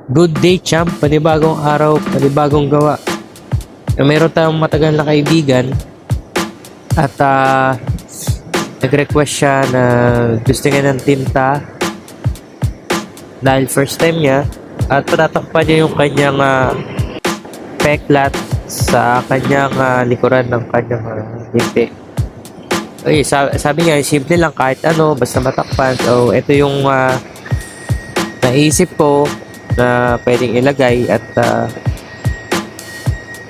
Good day, champ. Panibagong araw, panibagong gawa. Meron tayong matagal na kaibigan at nag-request siya na gusto niya ng tinta dahil first time niya at patatakpan niya yung kanyang peklat sa kanyang likuran ng kanyang binti. Okay, sabi niya, simple lang kahit ano, basta matakpan. So, ito yung naisip ko na pwedeng ilagay at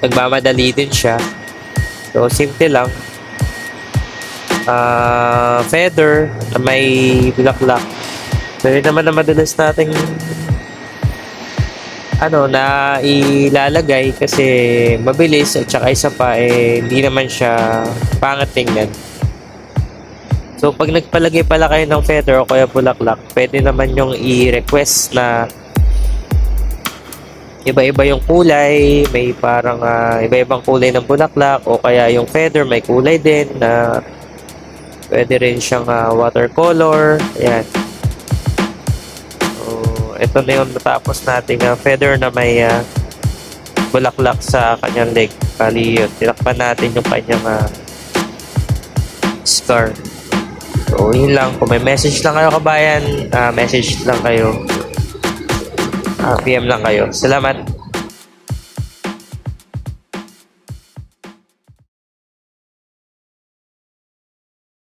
nagmamadali din siya. So, simple lang. Feather na may bulaklak. So, yun naman na madalas nating na ilalagay kasi mabilis at saka isa pa hindi naman siya pangit tingnan. So, pag nagpalagay pala kayo ng feather o kaya bulaklak, pwede naman yung i-request na iba-iba yung kulay, may parang iba-ibang kulay ng bulaklak o kaya yung feather may kulay din na pwede rin siyang watercolor. Ayan. So, ito na yung natapos nating feather na may bulaklak sa kanyang leg. Bali yun, tinakpan natin yung kanyang scar. So, yun lang. Kung may message lang kayo kabayan, message lang kayo. PM lang kayo. Salamat.